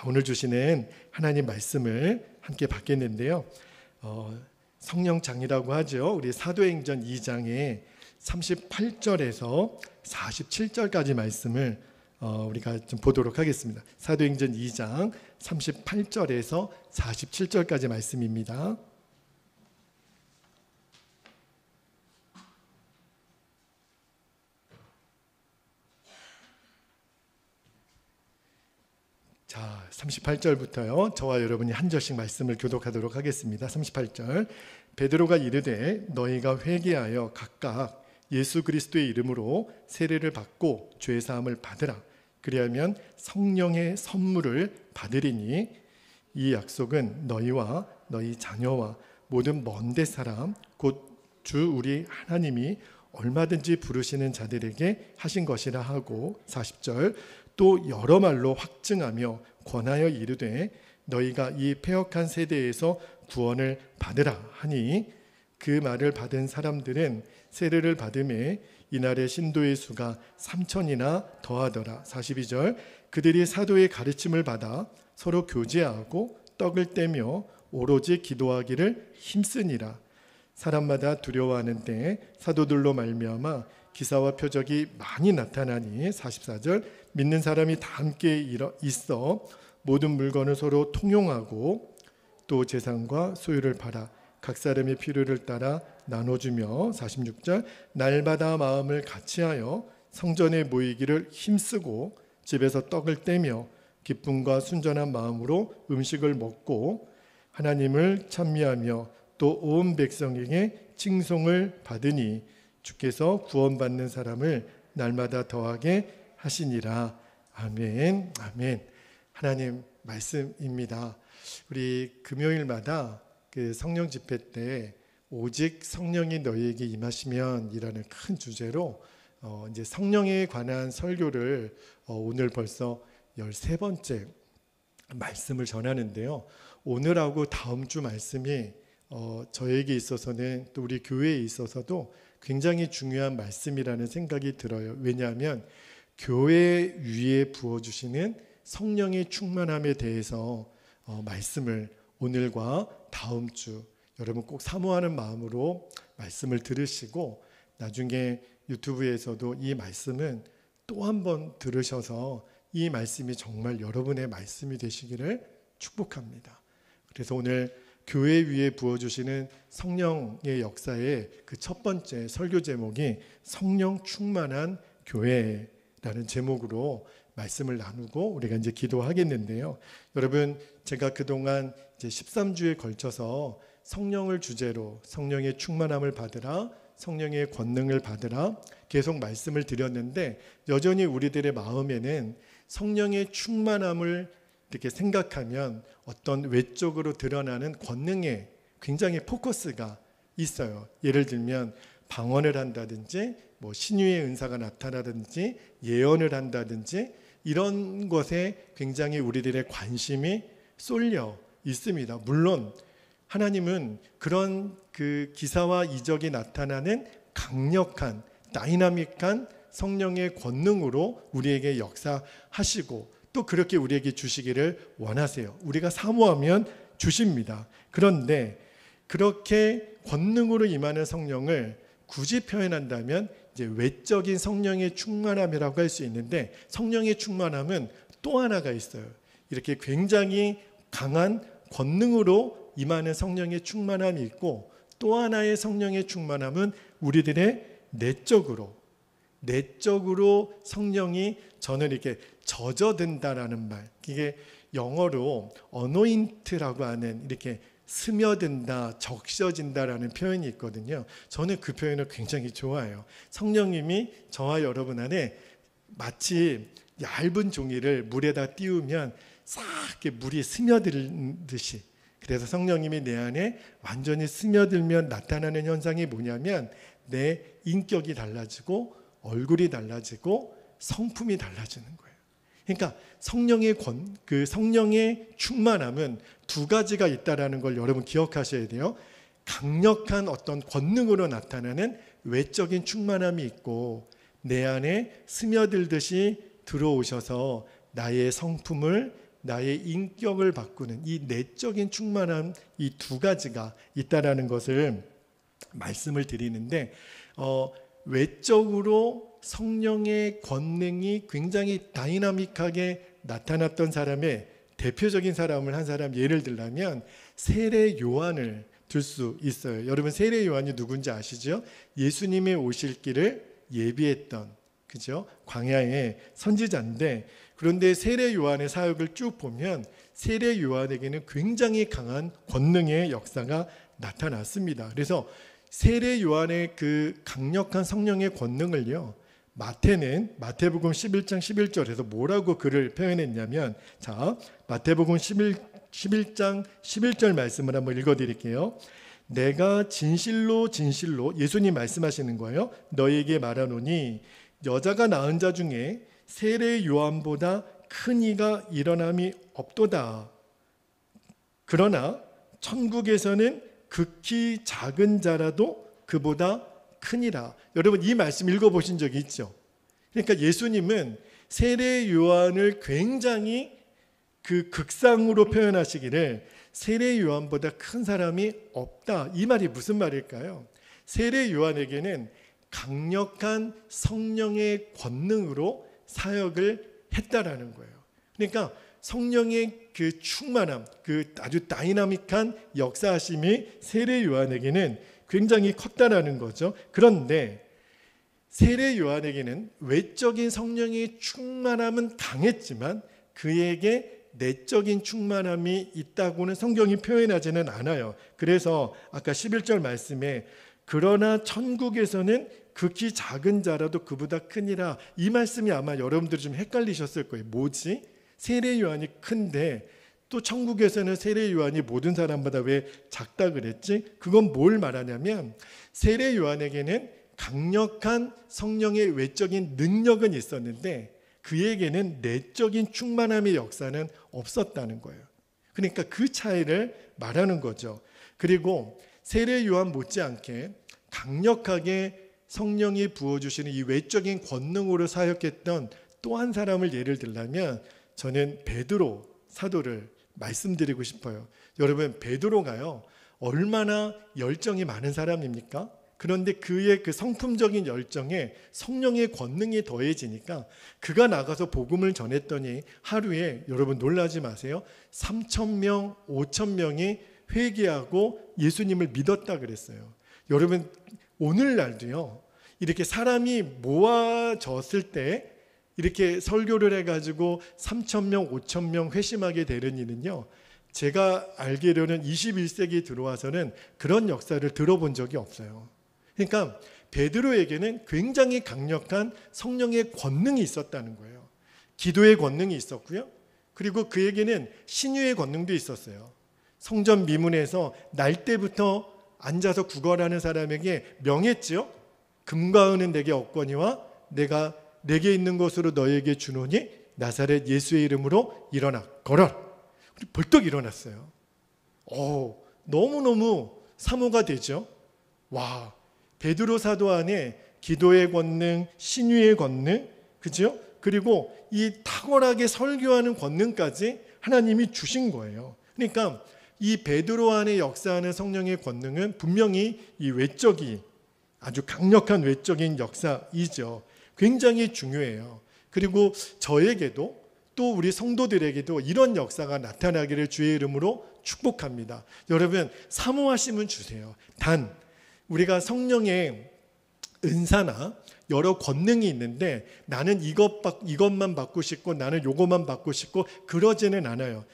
오늘 주시는 하나님 말씀을 함께 받겠는데요. 성령장이라고 하죠. 우리 사도행전 2장의 38절에서 47절까지 말씀을 우리가 좀 보도록 하겠습니다. 사도행전 2장 38절에서 47절까지 말씀입니다. 자, 38절부터요. 저와 여러분이 한 절씩 말씀을 교독하도록 하겠습니다. 38절. 베드로가 이르되 너희가 회개하여 각각 예수 그리스도의 이름으로 세례를 받고 죄 사함을 받으라. 그리하면 성령의 선물을 받으리니 이 약속은 너희와 너희 자녀와 모든 먼데 사람 곧 주 우리 하나님이 얼마든지 부르시는 자들에게 하신 것이라 하고 40절. 또 여러 말로 확증하며 권하여 이르되 너희가 이 패역한 세대에서 구원을 받으라 하니 그 말을 받은 사람들은 세례를 받음에 이날의 신도의 수가 3,000이나 더하더라. 42절. 그들이 사도의 가르침을 받아 서로 교제하고 떡을 떼며 오로지 기도하기를 힘쓰니라. 사람마다 두려워하는 때에 사도들로 말미암아 기사와 표적이 많이 나타나니 44절. 믿는 사람이 다 함께 있어 모든 물건을 서로 통용하고 또 재산과 소유를 팔아 각 사람의 필요를 따라 나눠주며 46절. 날마다 마음을 같이하여 성전에 모이기를 힘쓰고 집에서 떡을 떼며 기쁨과 순전한 마음으로 음식을 먹고 하나님을 찬미하며 또 온 백성에게 칭송을 받으니 주께서 구원받는 사람을 날마다 더하게 하시니라. 아멘. 아멘. 하나님 말씀입니다. 우리 금요일마다 그 성령 집회 때 오직 성령이 너희에게 임하시면이라는 큰 주제로 이제 성령에 관한 설교를 오늘 벌써 13번째 말씀을 전하는데요. 오늘하고 다음 주 말씀이 저에게 있어서는 또 우리 교회에 있어서도 굉장히 중요한 말씀이라는 생각이 들어요. 왜냐하면 교회 위에 부어주시는 성령의 충만함에 대해서 말씀을 오늘과 다음 주 여러분 꼭 사모하는 마음으로 말씀을 들으시고 나중에 유튜브에서도 이 말씀은 또 한 번 들으셔서 이 말씀이 정말 여러분의 말씀이 되시기를 축복합니다. 그래서 오늘 교회 위에 부어주시는 성령의 역사의 그 첫 번째 설교 제목이 성령 충만한 교회라는 제목으로 말씀을 나누고 우리가 이제 기도하겠는데요. 여러분, 제가 그동안 이제 13주에 걸쳐서 성령을 주제로 성령의 충만함을 받으라, 성령의 권능을 받으라 계속 말씀을 드렸는데 여전히 우리들의 마음에는 성령의 충만함을 이렇게 생각하면 어떤 외적으로 드러나는 권능에 굉장히 포커스가 있어요. 예를 들면 방언을 한다든지 뭐 신유의 은사가 나타나든지 예언을 한다든지 이런 것에 굉장히 우리들의 관심이 쏠려 있습니다. 물론 하나님은 그런 그 기사와 이적이 나타나는 강력한 다이나믹한 성령의 권능으로 우리에게 역사하시고 또 그렇게 우리에게 주시기를 원하세요. 우리가 사모하면 주십니다. 그런데 그렇게 권능으로 임하는 성령을 굳이 표현한다면 이제 외적인 성령의 충만함이라고 할 수 있는데 성령의 충만함은 또 하나가 있어요. 이렇게 굉장히 강한 권능으로 임하는 성령의 충만함이 있고 또 하나의 성령의 충만함은 우리들의 내적으로 성령이 저는 이렇게 젖어든다라는 말, 이게 영어로 anoint라고 하는 이렇게 스며든다, 적셔진다라는 표현이 있거든요. 저는 그 표현을 굉장히 좋아해요. 성령님이 저와 여러분 안에 마치 얇은 종이를 물에다 띄우면 싹 이렇게 물이 스며들듯이, 그래서 성령님이 내 안에 완전히 스며들면 나타나는 현상이 뭐냐면 내 인격이 달라지고 얼굴이 달라지고 성품이 달라지는 거예요. 그러니까 그 성령의 충만함은 두 가지가 있다라는 걸 여러분 기억하셔야 돼요. 강력한 어떤 권능으로 나타나는 외적인 충만함이 있고 내 안에 스며들듯이 들어오셔서 나의 성품을, 나의 인격을 바꾸는 이 내적인 충만함, 이 두 가지가 있다라는 것을 말씀을 드리는데, 외적으로 성령의 권능이 굉장히 다이나믹하게 나타났던 사람의 대표적인 사람을 한 사람 예를 들자면 세례 요한을 들 수 있어요. 여러분, 세례 요한이 누군지 아시죠? 예수님의 오실 길을 예비했던, 그죠? 광야의 선지자인데, 그런데 세례 요한의 사역을 쭉 보면 세례 요한에게는 굉장히 강한 권능의 역사가 나타났습니다. 그래서 세례 요한의 그 강력한 성령의 권능을요, 마태는 마태복음 11장 11절에서 뭐라고 글을 표현했냐면, 자, 마태복음 11장 11절 말씀을 한번 읽어드릴게요. 내가 진실로 진실로, 예수님 말씀하시는 거예요. 너희에게 말하노니 여자가 낳은 자 중에 세례 요한보다 큰 이가 일어남이 없도다. 그러나 천국에서는 극히 작은 자라도 그보다 크니라. 여러분, 이 말씀 읽어보신 적이 있죠? 그러니까 예수님은 세례 요한을 굉장히 그 극상으로 표현하시기를 세례 요한보다 큰 사람이 없다. 이 말이 무슨 말일까요? 세례 요한에게는 강력한 성령의 권능으로 사역을 했다라는 거예요. 그러니까 성령의 그 충만함, 그 아주 다이나믹한 역사하심이 세례 요한에게는 굉장히 컸다라는 거죠. 그런데 세례 요한에게는 외적인 성령의 충만함은 강했지만 그에게 내적인 충만함이 있다고는 성경이 표현하지는 않아요. 그래서 아까 11절 말씀에 그러나 천국에서는 극히 작은 자라도 그보다 크니라, 이 말씀이 아마 여러분들이 좀 헷갈리셨을 거예요. 뭐지? 세례 요한이 큰데 또 천국에서는 세례 요한이 모든 사람보다 왜 작다 그랬지? 그건 뭘 말하냐면 세례 요한에게는 강력한 성령의 외적인 능력은 있었는데 그에게는 내적인 충만함의 역사는 없었다는 거예요. 그러니까 그 차이를 말하는 거죠. 그리고 세례 요한 못지않게 강력하게 성령이 부어주시는 이 외적인 권능으로 사역했던 또 한 사람을 예를 들자면 저는 베드로 사도를 말씀드리고 싶어요. 여러분, 베드로가요 얼마나 열정이 많은 사람입니까? 그런데 그의 그 성품적인 열정에 성령의 권능이 더해지니까 그가 나가서 복음을 전했더니 하루에, 여러분 놀라지 마세요, 3,000명, 5,000명이 회개하고 예수님을 믿었다 그랬어요. 여러분, 오늘날도요 이렇게 사람이 모아졌을 때 이렇게 설교를 해가지고 3,000명, 5,000명 회심하게 되는 일은요, 제가 알기로는 21세기 들어와서는 그런 역사를 들어본 적이 없어요. 그러니까 베드로에게는 굉장히 강력한 성령의 권능이 있었다는 거예요. 기도의 권능이 있었고요, 그리고 그에게는 신유의 권능도 있었어요. 성전 미문에서 날 때부터 앉아서 구걸하는 사람에게 명했지요. 금과 은은 내게 없거니와 내게 있는 것으로 너에게 주노니 나사렛 예수의 이름으로 일어나 걸어라. 벌떡 일어났어요. 너무너무 사모가 되죠. 와, 베드로 사도 안에 기도의 권능, 신유의 권능, 그죠? 그리고 이 탁월하게 설교하는 권능까지 하나님이 주신 거예요. 그러니까 이 베드로 안에 역사하는 성령의 권능은 분명히 이 외적이 아주 강력한 외적인 역사이죠. 굉장히 중요해요. 그리고 저에게도 또 우리 성도들에게도 이런 역사가 나타나기를 주의 이름으로 축복합니다. 여러분, 사모하시면 주세요. 단 우리가 성령의 은사나 여러 권능이 있는데 나는 이것만 받고 싶고 나는 요것만 받고 싶고 그러지는 않아요.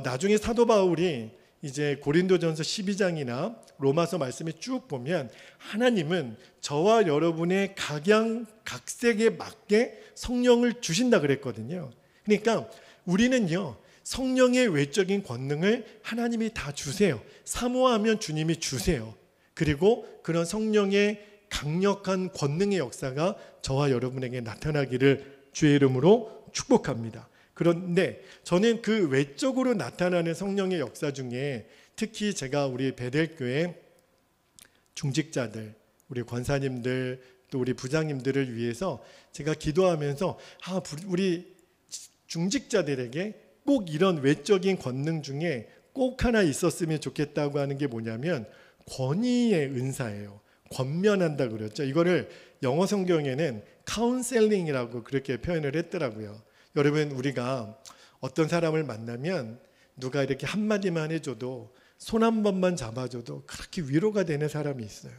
나중에 사도 바울이 이제 고린도전서 12장이나 로마서 말씀에 쭉 보면 하나님은 저와 여러분의 각양각색에 맞게 성령을 주신다 그랬거든요. 그러니까 우리는요 성령의 외적인 권능을 하나님이 다 주세요. 사모하면 주님이 주세요. 그리고 그런 성령의 강력한 권능의 역사가 저와 여러분에게 나타나기를 주의 이름으로 축복합니다. 그런데 저는 그 외적으로 나타나는 성령의 역사 중에 특히 제가 우리 베델교회 중직자들, 우리 권사님들, 또 우리 부장님들을 위해서 제가 기도하면서 우리 중직자들에게 꼭 이런 외적인 권능 중에 꼭 하나 있었으면 좋겠다고 하는 게 뭐냐면 권위의 은사예요. 권면한다 그랬죠. 이거를 영어 성경에는 카운셀링이라고 그렇게 표현을 했더라고요. 여러분, 우리가 어떤 사람을 만나면 누가 이렇게 한마디만 해줘도 손 한 번만 잡아줘도 그렇게 위로가 되는 사람이 있어요.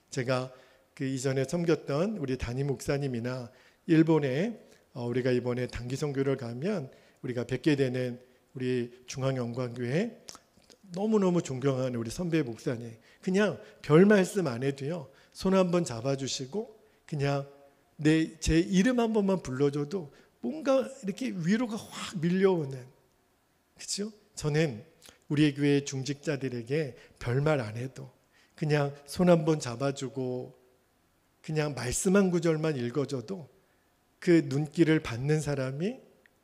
제가 그 이전에 섬겼던 우리 담임 목사님이나 일본에 우리가 이번에 단기 선교를 가면 우리가 뵙게 되는 우리 중앙영광교회 너무너무 존경하는 우리 선배 목사님, 그냥 별 말씀 안 해도요 손 한번 잡아주시고 그냥 제 이름 한 번만 불러줘도 뭔가 이렇게 위로가 확 밀려오는, 그렇죠? 저는 우리 교회 중직자들에게 별말 안 해도 그냥 손 한번 잡아주고 그냥 말씀 한 구절만 읽어줘도 그 눈길을 받는 사람이,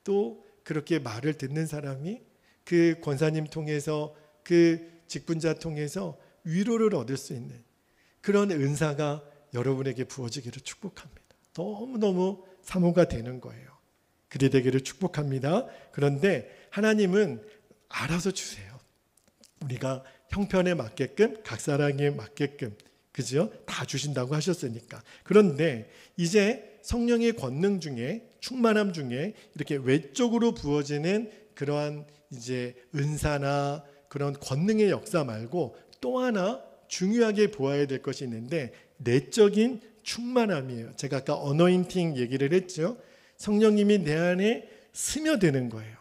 또 그렇게 말을 듣는 사람이 그 권사님 통해서, 그 직분자 통해서 위로를 얻을 수 있는 그런 은사가 여러분에게 부어지기를 축복합니다. 너무너무 사모가 되는 거예요. 그리 되기를 축복합니다. 그런데 하나님은 알아서 주세요. 우리가 형편에 맞게끔, 각 사람에 맞게끔, 그죠? 다 주신다고 하셨으니까. 그런데 이제 성령의 권능 중에, 충만함 중에 이렇게 외적으로 부어지는 그러한 이제 은사나 그런 권능의 역사 말고 또 하나 중요하게 보아야 될 것이 있는데 내적인 충만함이에요. 제가 아까 어너인팅 얘기를 했죠. 성령님이 내 안에 스며드는 거예요.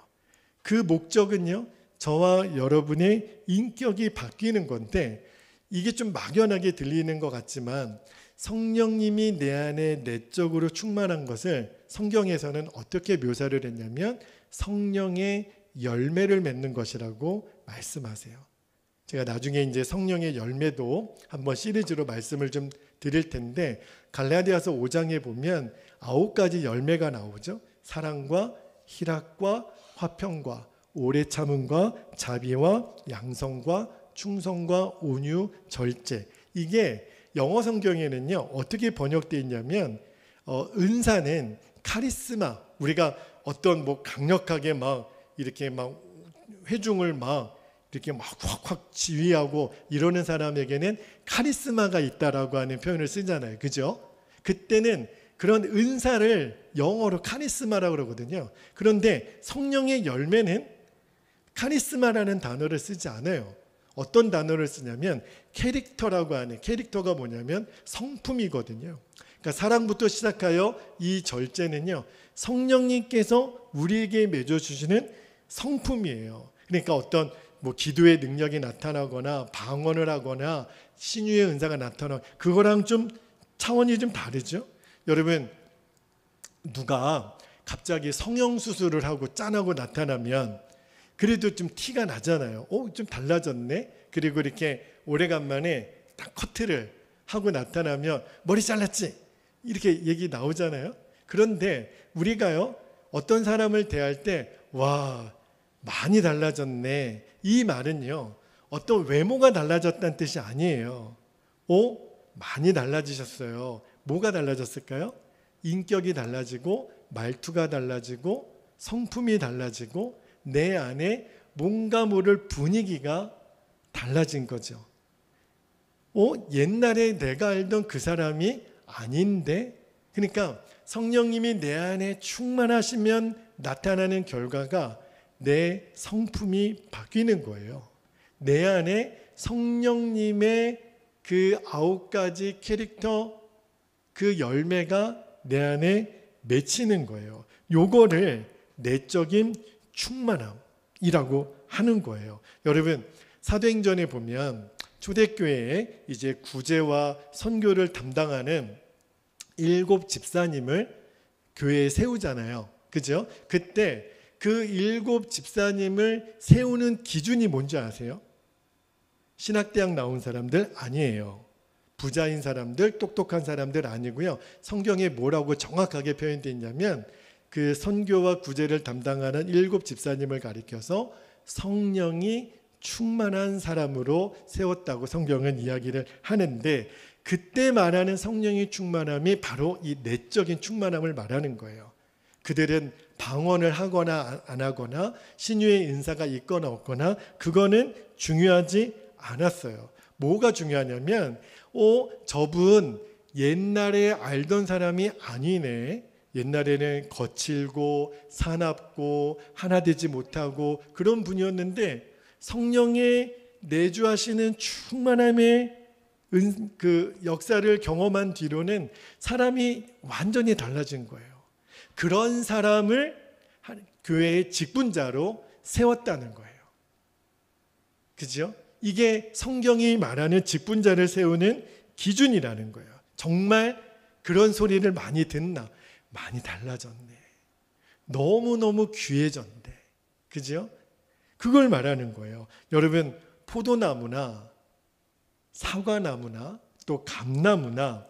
그 목적은요, 저와 여러분의 인격이 바뀌는 건데, 이게 좀 막연하게 들리는 것 같지만 성령님이 내 안에 내적으로 충만한 것을 성경에서는 어떻게 묘사를 했냐면 성령의 열매를 맺는 것이라고 말씀하세요. 제가 나중에 이제 성령의 열매도 한번 시리즈로 말씀을 좀 드릴 텐데, 갈라디아서 5장에 보면 9가지 열매가 나오죠. 사랑과 희락과 화평과 오래 참음과 자비와 양성과 충성과 온유, 절제. 이게 영어 성경에는요 어떻게 번역되어 있냐면 은사는 카리스마, 우리가 어떤 뭐 강력하게 막 이렇게 막 회중을 막 이렇게 막 확확 지휘하고 이러는 사람에게는 카리스마가 있다라고 하는 표현을 쓰잖아요. 그죠? 그때는 그런 은사를 영어로 카리스마라고 그러거든요. 그런데 성령의 열매는 카리스마라는 단어를 쓰지 않아요. 어떤 단어를 쓰냐면 캐릭터라고 하는, 캐릭터가 뭐냐면 성품이거든요. 그러니까 사랑부터 시작하여 이 절제는요 성령님께서 우리에게 맺어주시는 성품이에요. 그러니까 어떤 뭐 기도의 능력이 나타나거나 방언을 하거나 신유의 은사가 나타나, 그거랑 좀 차원이 좀 다르죠. 여러분, 누가 갑자기 성형수술을 하고 짠하고 나타나면 그래도 좀 티가 나잖아요. 좀 달라졌네. 그리고 이렇게 오래간만에 딱 커트를 하고 나타나면 머리 잘랐지? 이렇게 얘기 나오잖아요. 그런데 우리가요 어떤 사람을 대할 때 와, 많이 달라졌네, 이 말은요 어떤 외모가 달라졌다는 뜻이 아니에요. 많이 달라지셨어요. 뭐가 달라졌을까요? 인격이 달라지고 말투가 달라지고 성품이 달라지고 내 안에 뭔가 모를 분위기가 달라진 거죠. 옛날에 내가 알던 그 사람이 아닌데? 그러니까 성령님이 내 안에 충만하시면 나타나는 결과가 내 성품이 바뀌는 거예요. 내 안에 성령님의 그 9가지 캐릭터, 그 열매가 내 안에 맺히는 거예요. 요거를 내적인 충만함이라고 하는 거예요. 여러분, 사도행전에 보면 초대교회에 이제 구제와 선교를 담당하는 7 집사님을 교회에 세우잖아요. 그죠? 그때 그 7 집사님을 세우는 기준이 뭔지 아세요? 신학대학 나온 사람들 아니에요. 부자인 사람들, 똑똑한 사람들 아니고요. 성경에 뭐라고 정확하게 표현되어 있냐면 그 선교와 구제를 담당하는 7 집사님을 가리켜서 성령이 충만한 사람으로 세웠다고 성경은 이야기를 하는데, 그때 말하는 성령의 충만함이 바로 이 내적인 충만함을 말하는 거예요. 그들은 방언을 하거나 안 하거나 신유의 은사가 있거나 없거나 그거는 중요하지 않았어요. 뭐가 중요하냐면 저분 옛날에 알던 사람이 아니네. 옛날에는 거칠고 사납고 하나 되지 못하고 그런 분이었는데 성령의 내주하시는 충만함의 그 역사를 경험한 뒤로는 사람이 완전히 달라진 거예요. 그런 사람을 교회의 직분자로 세웠다는 거예요. 그죠? 이게 성경이 말하는 직분자를 세우는 기준이라는 거예요. 정말 그런 소리를 많이 듣나? 많이 달라졌네. 너무너무 귀해졌네. 그죠? 그걸 말하는 거예요. 여러분, 포도나무나 사과나무나 또 감나무나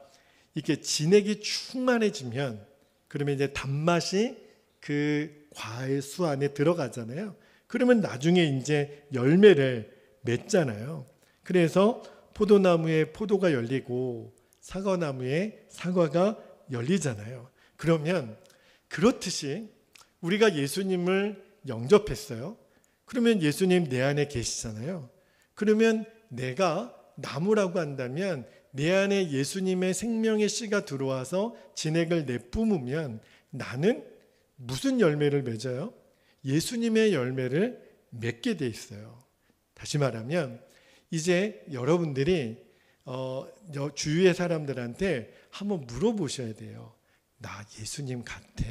이렇게 진액이 충만해지면 그러면 이제 단맛이 그 과의 수 안에 들어가잖아요. 그러면 나중에 이제 열매를 맺잖아요. 그래서 포도나무에 포도가 열리고 사과나무에 사과가 열리잖아요. 그러면 그렇듯이 우리가 예수님을 영접했어요. 그러면 예수님 내 안에 계시잖아요. 그러면 내가 나무라고 한다면 내 안에 예수님의 생명의 씨가 들어와서 진액을 내뿜으면 나는 무슨 열매를 맺어요? 예수님의 열매를 맺게 돼 있어요. 다시 말하면 이제 여러분들이 주위의 사람들한테 한번 물어보셔야 돼요. 나 예수님 같아?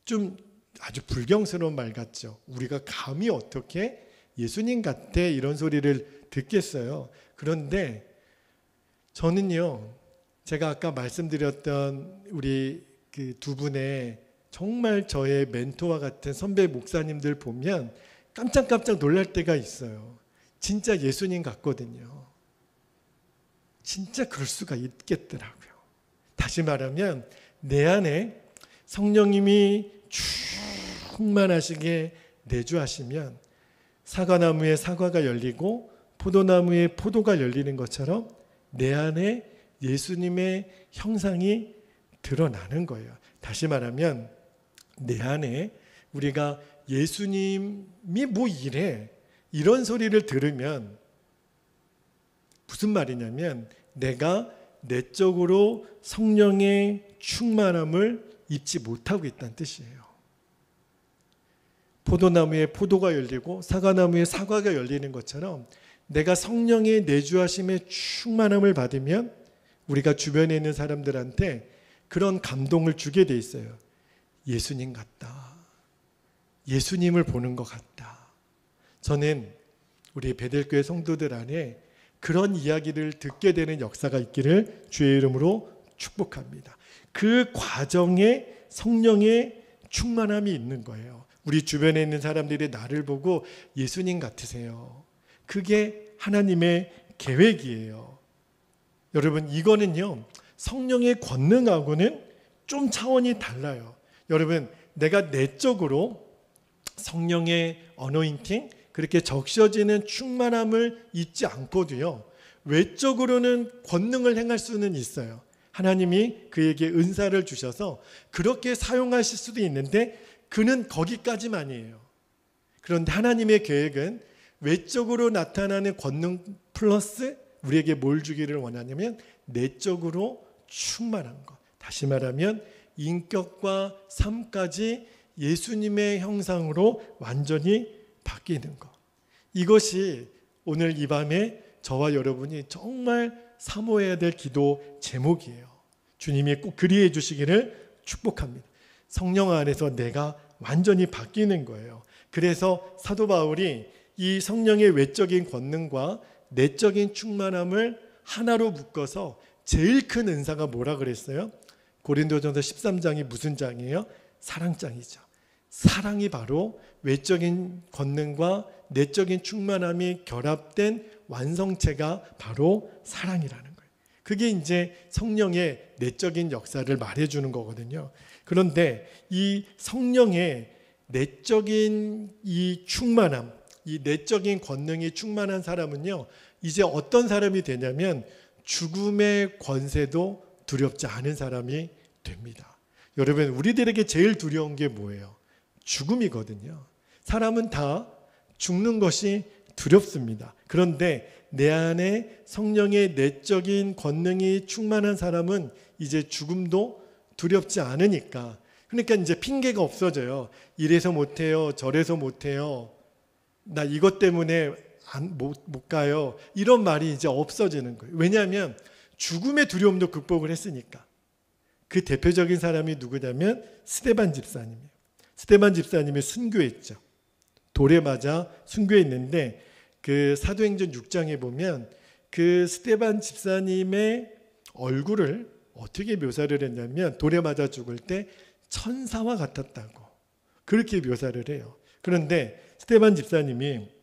좀 아주 불경스러운 말 같죠. 우리가 감히 어떻게 예수님 같아 이런 소리를 듣겠어요. 그런데 저는요, 제가 아까 말씀드렸던 우리 그 두 분의 정말 저의 멘토와 같은 선배 목사님들 보면 깜짝깜짝 놀랄 때가 있어요. 진짜 예수님 같거든요. 진짜 그럴 수가 있겠더라고요. 다시 말하면 내 안에 성령님이 충만하시게 내주하시면 사과나무에 사과가 열리고 포도나무에 포도가 열리는 것처럼 내 안에 예수님의 형상이 드러나는 거예요. 다시 말하면 내 안에 우리가 예수님이 뭐 이래 이런 소리를 들으면 무슨 말이냐면 내가 내적으로 성령의 충만함을 입지 못하고 있다는 뜻이에요. 포도나무에 포도가 열리고 사과나무에 사과가 열리는 것처럼 내가 성령의 내주하심의 충만함을 받으면 우리가 주변에 있는 사람들한테 그런 감동을 주게 돼 있어요. 예수님 같다. 예수님을 보는 것 같다. 저는 우리 베델교회 성도들 안에 그런 이야기를 듣게 되는 역사가 있기를 주의 이름으로 축복합니다. 그 과정에 성령의 충만함이 있는 거예요. 우리 주변에 있는 사람들이 나를 보고 예수님 같으세요. 그게 하나님의 계획이에요. 여러분, 이거는요, 성령의 권능하고는 좀 차원이 달라요. 여러분, 내가 내적으로 성령의 어노인팅, 그렇게 적셔지는 충만함을 잊지 않고도요, 외적으로는 권능을 행할 수는 있어요. 하나님이 그에게 은사를 주셔서 그렇게 사용하실 수도 있는데 그는 거기까지만이에요. 그런데 하나님의 계획은 외적으로 나타나는 권능 플러스 우리에게 뭘 주기를 원하냐면 내적으로 충만한 것. 다시 말하면 인격과 삶까지 예수님의 형상으로 완전히 바뀌는 것. 이것이 오늘 이 밤에 저와 여러분이 정말 사모해야 될 기도 제목이에요. 주님이 꼭 그리해 주시기를 축복합니다. 성령 안에서 내가 완전히 바뀌는 거예요. 그래서 사도 바울이 이 성령의 외적인 권능과 내적인 충만함을 하나로 묶어서 제일 큰 은사가 뭐라 그랬어요? 고린도전서 13장이 무슨 장이에요? 사랑장이죠. 사랑이 바로 외적인 권능과 내적인 충만함이 결합된 완성체가 바로 사랑이라는 거예요. 그게 이제 성령의 내적인 역사를 말해주는 거거든요. 그런데 이 성령의 내적인 이 충만함, 이 내적인 권능이 충만한 사람은요, 이제 어떤 사람이 되냐면 죽음의 권세도 두렵지 않은 사람이 됩니다. 여러분, 우리들에게 제일 두려운 게 뭐예요? 죽음이거든요. 사람은 다 죽는 것이 두렵습니다. 그런데 내 안에 성령의 내적인 권능이 충만한 사람은 이제 죽음도 두렵지 않으니까, 그러니까 이제 핑계가 없어져요. 이래서 못해요, 저래서 못해요, 나 이것 때문에 못 가요, 이런 말이 이제 없어지는 거예요. 왜냐하면 죽음의 두려움도 극복을 했으니까. 그 대표적인 사람이 누구냐면 스데반 집사님이에요. 스데반 집사님이 순교했죠. 돌에 맞아 순교했는데 그 사도행전 6장에 보면 그 스데반 집사님의 얼굴을 어떻게 묘사를 했냐면 돌에 맞아 죽을 때 천사와 같았다고 그렇게 묘사를 해요. 그런데 스데반 집사님이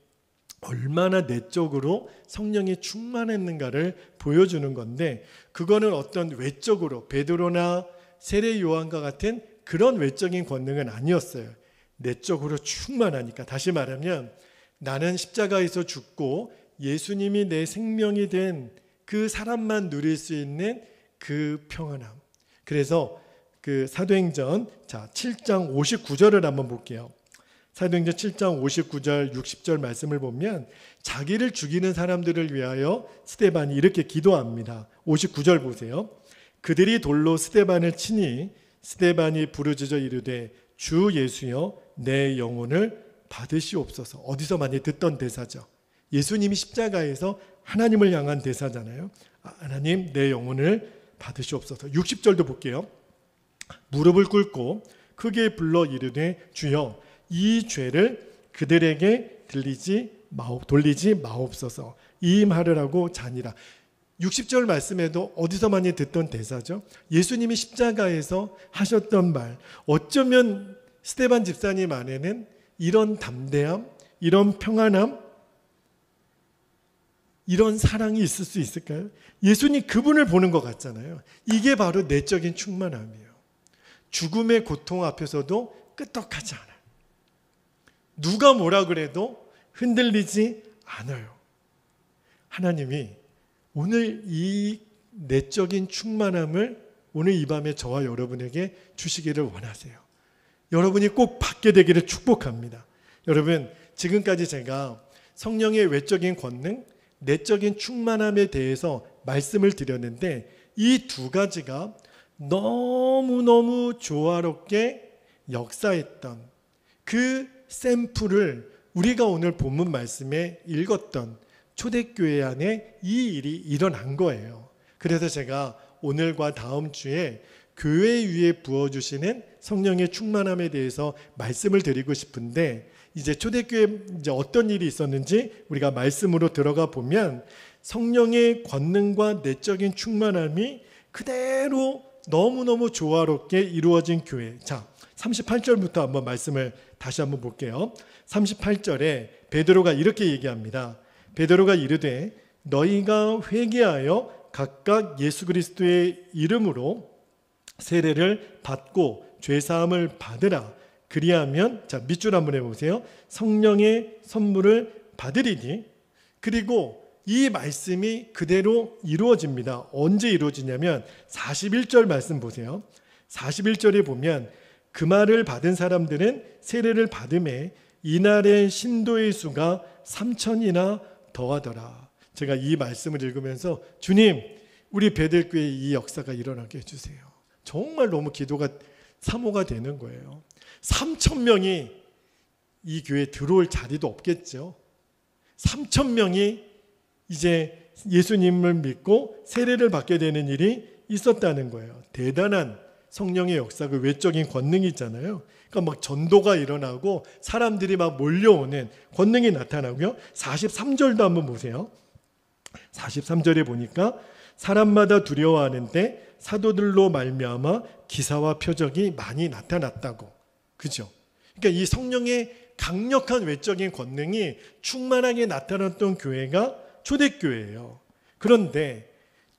얼마나 내적으로 성령이 충만했는가를 보여주는 건데, 그거는 어떤 외적으로 베드로나 세례 요한과 같은 그런 외적인 권능은 아니었어요. 내적으로 충만하니까. 다시 말하면 나는 십자가에서 죽고 예수님이 내 생명이 된 그 사람만 누릴 수 있는 그 평안함. 그래서 그 사도행전 7장 59절을 한번 볼게요. 사도행전 7장 59절 60절 말씀을 보면 자기를 죽이는 사람들을 위하여 스데반이 이렇게 기도합니다. 59절 보세요. 그들이 돌로 스데반을 치니 스데반이 부르짖어 이르되 주 예수여 내 영혼을 받으시옵소서. 어디서 많이 듣던 대사죠. 예수님이 십자가에서 하나님을 향한 대사잖아요. 하나님 내 영혼을 받으시옵소서. 60절도 볼게요. 무릎을 꿇고 크게 불러 이르되 주여 이 죄를 그들에게 돌리지 마옵소서. 이임하르라고 자니라. 60절 말씀에도 어디서 많이 듣던 대사죠. 예수님이 십자가에서 하셨던 말. 어쩌면 스데반 집사님 안에는 이런 담대함, 이런 평안함, 이런 사랑이 있을 수 있을까요? 예수님 그분을 보는 것 같잖아요. 이게 바로 내적인 충만함이에요. 죽음의 고통 앞에서도 끄떡하지 않아요. 누가 뭐라 그래도 흔들리지 않아요. 하나님이 오늘 이 내적인 충만함을 오늘 이 밤에 저와 여러분에게 주시기를 원하세요. 여러분이 꼭 받게 되기를 축복합니다. 여러분, 지금까지 제가 성령의 외적인 권능, 내적인 충만함에 대해서 말씀을 드렸는데 이 두 가지가 너무너무 조화롭게 역사했던 그 샘플을 우리가 오늘 본문 말씀에 읽었던 초대교회 안에 이 일이 일어난 거예요. 그래서 제가 오늘과 다음 주에 교회 위에 부어주시는 성령의 충만함에 대해서 말씀을 드리고 싶은데, 이제 초대교회에 이제 어떤 일이 있었는지 우리가 말씀으로 들어가 보면 성령의 권능과 내적인 충만함이 그대로 너무너무 조화롭게 이루어진 교회. 자, 38절부터 한번 말씀을 다시 한번 볼게요. 38절에 베드로가 이렇게 얘기합니다. 베드로가 이르되 너희가 회개하여 각각 예수 그리스도의 이름으로 세례를 받고 죄사함을 받으라. 그리하면, 자, 밑줄 한번 해보세요. 성령의 선물을 받으리니. 그리고 이 말씀이 그대로 이루어집니다. 언제 이루어지냐면 41절 말씀 보세요. 41절에 보면 그 말을 받은 사람들은 세례를 받음에 이날의 신도의 수가 3,000이나 더하더라. 제가 이 말씀을 읽으면서 주님, 우리 베들교회에 이 역사가 일어나게 해주세요. 정말 너무 기도가 사모가 되는 거예요. 3,000명이 이 교회에 들어올 자리도 없겠죠. 3,000명이 이제 예수님을 믿고 세례를 받게 되는 일이 있었다는 거예요. 대단한 성령의 역사, 그 외적인 권능이 있잖아요. 그러니까 막 전도가 일어나고 사람들이 막 몰려오는 권능이 나타나고요. 43절도 한번 보세요. 43절에 보니까 사람마다 두려워하는데 사도들로 말미암아 기사와 표적이 많이 나타났다고. 그죠? 그러니까 이 성령의 강력한 외적인 권능이 충만하게 나타났던 교회가 초대교회예요. 그런데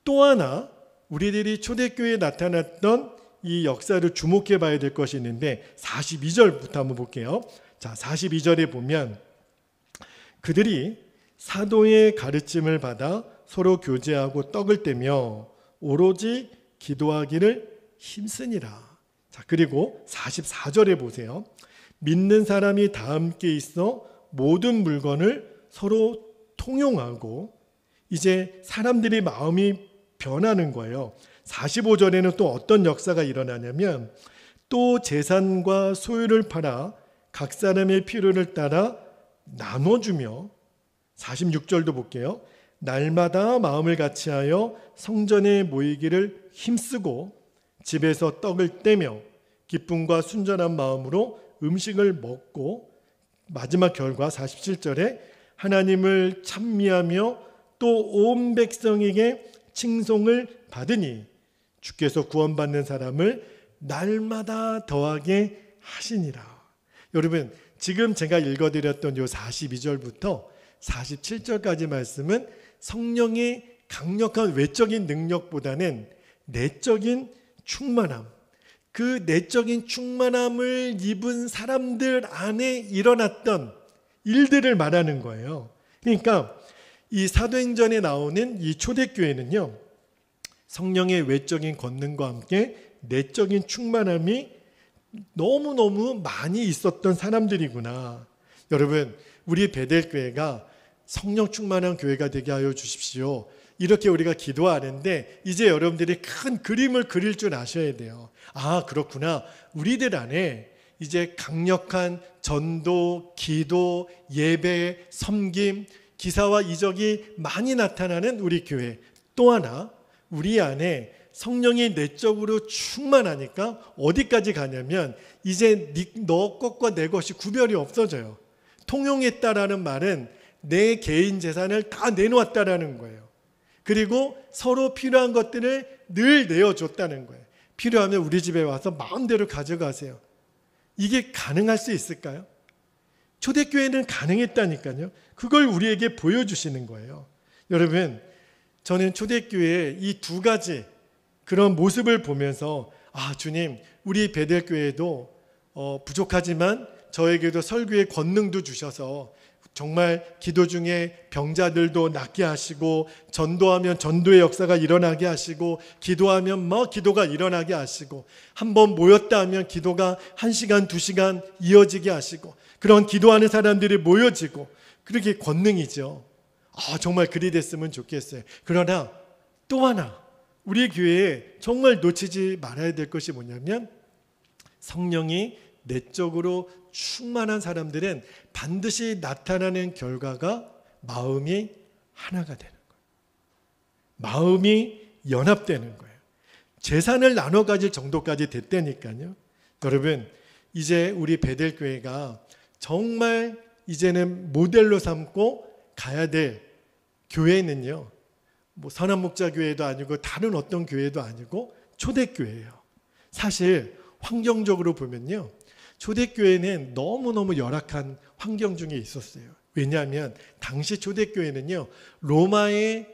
또 하나 우리들이 초대교회에 나타났던 이 역사를 주목해 봐야 될 것이 있는데 42절부터 한번 볼게요. 자, 42절에 보면 그들이 사도의 가르침을 받아 서로 교제하고 떡을 떼며 오로지 기도하기를 힘쓰니라. 자, 그리고 44절에 보세요. 믿는 사람이 다 함께 있어 모든 물건을 서로 통용하고, 이제 사람들이 마음이 변하는 거예요. 45절에는 또 어떤 역사가 일어나냐면, 또 재산과 소유를 팔아 각 사람의 필요를 따라 나눠주며, 46절도 볼게요. 날마다 마음을 같이하여 성전에 모이기를 힘쓰고 집에서 떡을 떼며 기쁨과 순전한 마음으로 음식을 먹고, 마지막 결과 47절에 하나님을 찬미하며 또 온 백성에게 칭송을 받으니 주께서 구원받는 사람을 날마다 더하게 하시니라. 여러분, 지금 제가 읽어드렸던 요 42절부터 47절까지 말씀은 성령의 강력한 외적인 능력보다는 내적인 충만함, 그 내적인 충만함을 입은 사람들 안에 일어났던 일들을 말하는 거예요. 그러니까 이 사도행전에 나오는 이 초대교회는요, 성령의 외적인 권능과 함께 내적인 충만함이 너무너무 많이 있었던 사람들이구나. 여러분, 우리 베델교회가 성령 충만한 교회가 되게 하여 주십시오, 이렇게 우리가 기도하는데, 이제 여러분들이 큰 그림을 그릴 줄 아셔야 돼요. 아, 그렇구나. 우리들 안에 이제 강력한 전도, 기도, 예배, 섬김, 기사와 이적이 많이 나타나는 우리 교회. 또 하나, 우리 안에 성령이 내적으로 충만하니까 어디까지 가냐면 이제 너 것과 내 것이 구별이 없어져요. 통용했다라는 말은 내 개인 재산을 다 내놓았다라는 거예요. 그리고 서로 필요한 것들을 늘 내어줬다는 거예요. 필요하면 우리 집에 와서 마음대로 가져가세요. 이게 가능할 수 있을까요? 초대교회는 가능했다니까요. 그걸 우리에게 보여주시는 거예요. 여러분, 저는 초대교회의 이 두 가지 그런 모습을 보면서, 아, 주님, 우리 베델교회도 부족하지만 저에게도 설교의 권능도 주셔서 정말 기도 중에 병자들도 낫게 하시고, 전도하면 전도의 역사가 일어나게 하시고, 기도하면 기도가 일어나게 하시고, 한번 모였다 하면 기도가 1시간, 2시간 이어지게 하시고, 그런 기도하는 사람들이 모여지고, 그렇게 권능이죠. 아, 정말 그리 됐으면 좋겠어요. 그러나 또 하나, 우리 교회에 정말 놓치지 말아야 될 것이 뭐냐면, 성령이 내적으로 충만한 사람들은 반드시 나타나는 결과가 마음이 하나가 되는 거예요. 마음이 연합되는 거예요. 재산을 나눠 가질 정도까지 됐다니까요. 여러분, 이제 우리 베델교회가 정말 이제는 모델로 삼고 가야 될 교회는요, 선한목자교회도 아니고 다른 어떤 교회도 아니고 초대교회예요. 사실 환경적으로 보면요, 초대교회는 너무너무 열악한 환경 중에 있었어요. 왜냐하면 당시 초대교회는요, 로마의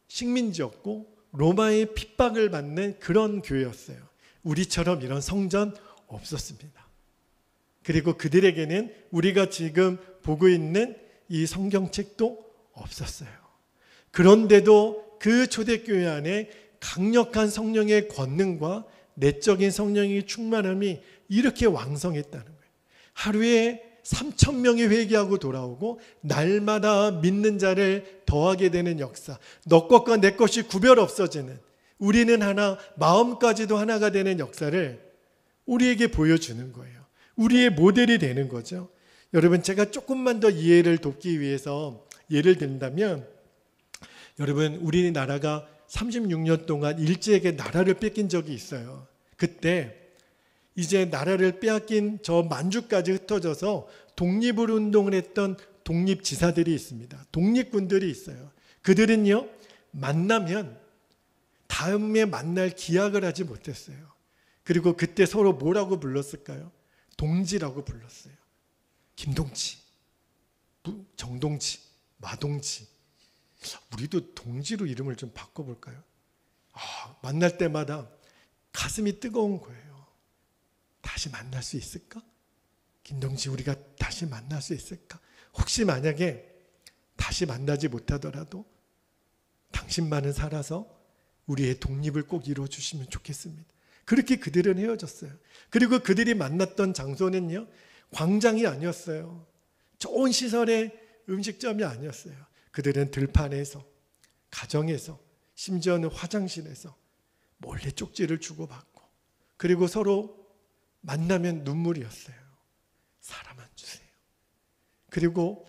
식민지였고 로마의 핍박을 받는 그런 교회였어요. 우리처럼 이런 성전 없었습니다. 그리고 그들에게는 우리가 지금 보고 있는 이 성경책도 없었어요. 그런데도 그 초대교회 안에 강력한 성령의 권능과 내적인 성령의 충만함이 이렇게 왕성했다는 거예요. 하루에 3,000명이 회개하고 돌아오고 날마다 믿는 자를 더하게 되는 역사, 너 것과 내 것이 구별 없어지는, 우리는 하나, 마음까지도 하나가 되는 역사를 우리에게 보여주는 거예요. 우리의 모델이 되는 거죠. 여러분, 제가 조금만 더 이해를 돕기 위해서 예를 든다면, 여러분, 우리나라가 36년 동안 일제에게 나라를 뺏긴 적이 있어요. 그때 이제 나라를 빼앗긴 저 만주까지 흩어져서 독립을 운동을 했던 독립지사들이 있습니다. 독립군들이 있어요. 그들은요, 만나면 다음에 만날 기약을 하지 못했어요. 그리고 그때 서로 뭐라고 불렀을까요? 동지라고 불렀어요. 김동지, 정동지, 마동지. 우리도 동지로 이름을 좀 바꿔볼까요? 만날 때마다 가슴이 뜨거운 거예요. 다시 만날 수 있을까? 김동지, 우리가 다시 만날 수 있을까? 혹시 만약에 다시 만나지 못하더라도 당신만은 살아서 우리의 독립을 꼭 이루어주시면 좋겠습니다. 그렇게 그들은 헤어졌어요. 그리고 그들이 만났던 장소는요, 광장이 아니었어요. 좋은 시설의 음식점이 아니었어요. 그들은 들판에서, 가정에서, 심지어는 화장실에서 몰래 쪽지를 주고받고, 그리고 서로 만나면 눈물이었어요. 사람 안 주세요. 그리고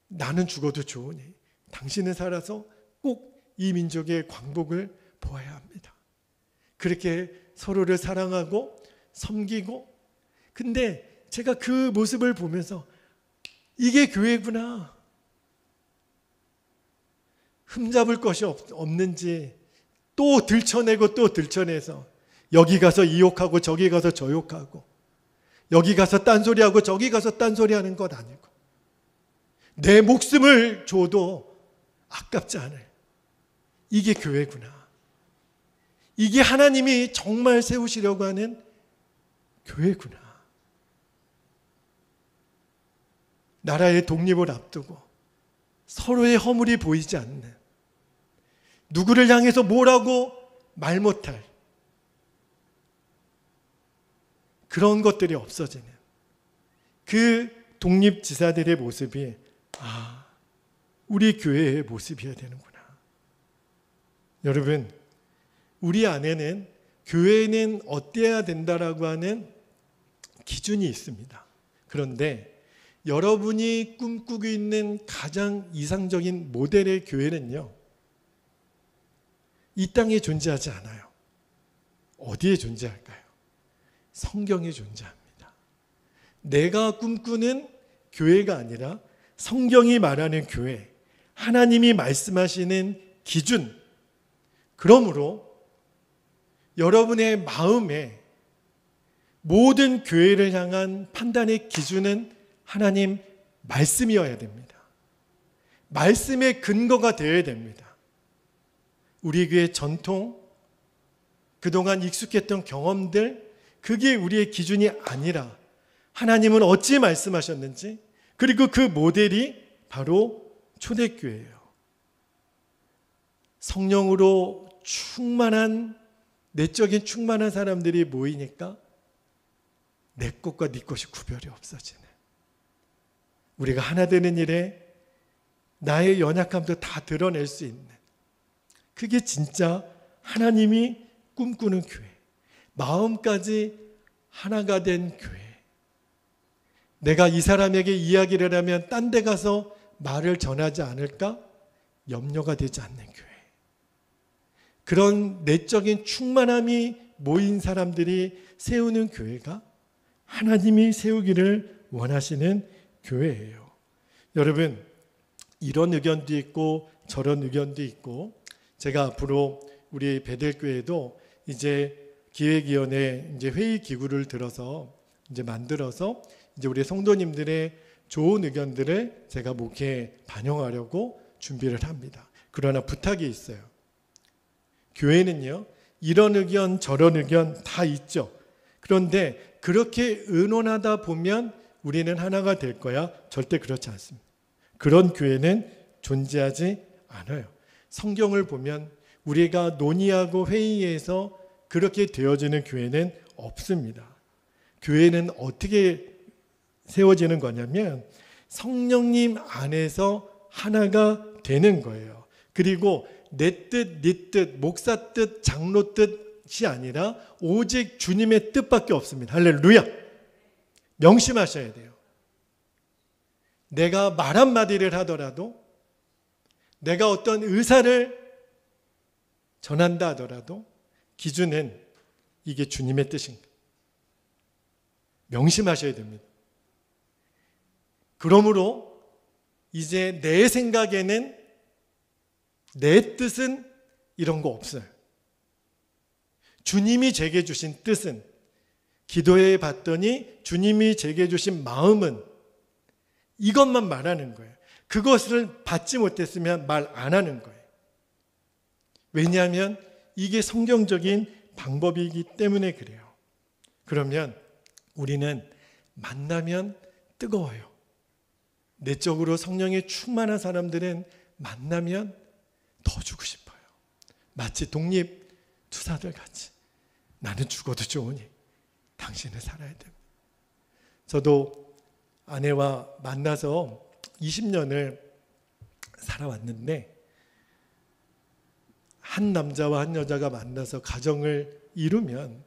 나는 죽어도 좋으니 당신은 살아서 꼭 이 민족의 광복을 보아야 합니다. 그렇게 서로를 사랑하고 섬기고, 근데 제가 그 모습을 보면서 이게 교회구나. 흠잡을 것이 없는지 또 들춰내고 또 들춰내서 여기 가서 이 욕하고 저기 가서 저 욕하고, 여기 가서 딴소리하고 저기 가서 딴소리하는 것 아니고, 내 목숨을 줘도 아깝지 않을, 이게 교회구나. 이게 하나님이 정말 세우시려고 하는 교회구나. 나라의 독립을 앞두고 서로의 허물이 보이지 않는, 누구를 향해서 뭐라고 말 못할 그런 것들이 없어지는 그 독립지사들의 모습이, 우리 교회의 모습이어야 되는구나. 여러분, 우리 안에는 교회는 어때야 된다라고 하는 기준이 있습니다. 그런데 여러분이 꿈꾸고 있는 가장 이상적인 모델의 교회는요, 이 땅에 존재하지 않아요. 어디에 존재할까요? 성경에 존재합니다. 내가 꿈꾸는 교회가 아니라 성경이 말하는 교회, 하나님이 말씀하시는 기준. 그러므로 여러분의 마음에 모든 교회를 향한 판단의 기준은 하나님 말씀이어야 됩니다. 말씀의 근거가 되어야 됩니다. 우리 교회의 전통, 그동안 익숙했던 경험들, 그게 우리의 기준이 아니라 하나님은 어찌 말씀하셨는지, 그리고 그 모델이 바로 초대교회예요. 성령으로 충만한, 내적인 충만한 사람들이 모이니까 내 것과 네 것이 구별이 없어지는, 우리가 하나 되는 일에 나의 연약함도 다 드러낼 수 있는, 그게 진짜 하나님이 꿈꾸는 교회, 마음까지 하나가 된 교회. 내가 이 사람에게 이야기를 하면 딴 데 가서 말을 전하지 않을까 염려가 되지 않는 교회. 그런 내적인 충만함이 모인 사람들이 세우는 교회가 하나님이 세우기를 원하시는 교회예요. 여러분, 이런 의견도 있고 저런 의견도 있고, 제가 앞으로 우리 베델교회도 이제 기획위원회 이제 회의 기구를 들어서 이제 만들어서 이제 우리 성도님들의 좋은 의견들을 제가 목회에 반영하려고 준비를 합니다. 그러나 부탁이 있어요. 교회는요, 이런 의견 저런 의견 다 있죠. 그런데 그렇게 의논하다 보면 우리는 하나가 될 거야? 절대 그렇지 않습니다. 그런 교회는 존재하지 않아요. 성경을 보면 우리가 논의하고 회의해서 그렇게 되어지는 교회는 없습니다. 교회는 어떻게 세워지는 거냐면 성령님 안에서 하나가 되는 거예요. 그리고 내 뜻, 네 뜻, 목사 뜻, 장로 뜻이 아니라 오직 주님의 뜻밖에 없습니다. 할렐루야! 명심하셔야 돼요. 내가 말 한마디를 하더라도, 내가 어떤 의사를 전한다 하더라도 기준은 이게 주님의 뜻인가. 명심하셔야 됩니다. 그러므로 이제 내 생각에는, 내 뜻은 이런 거 없어요. 주님이 제게 주신 뜻은, 기도해 봤더니 주님이 제게 주신 마음은, 이것만 말하는 거예요. 그것을 받지 못했으면 말 안 하는 거예요. 왜냐하면 이게 성경적인 방법이기 때문에 그래요. 그러면 우리는 만나면 뜨거워요. 내적으로 성령에 충만한 사람들은 만나면 더 주고 싶어요. 마치 독립투사들 같이 나는 죽어도 좋으니 당신은 살아야 됩니다. 저도 아내와 만나서 20년을 살아왔는데 한 남자와 한 여자가 만나서 가정을 이루면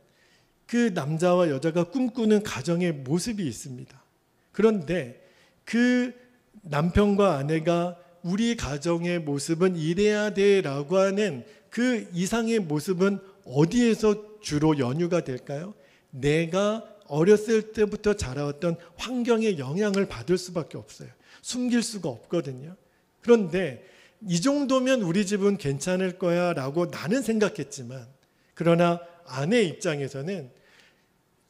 그 남자와 여자가 꿈꾸는 가정의 모습이 있습니다. 그런데 그 남편과 아내가 우리 가정의 모습은 이래야 돼라고 하는 그 이상의 모습은 어디에서 주로 연유가 될까요? 내가 어렸을 때부터 자라왔던 환경의 영향을 받을 수밖에 없어요. 숨길 수가 없거든요. 그런데 이 정도면 우리 집은 괜찮을 거야 라고 나는 생각했지만, 그러나 아내 입장에서는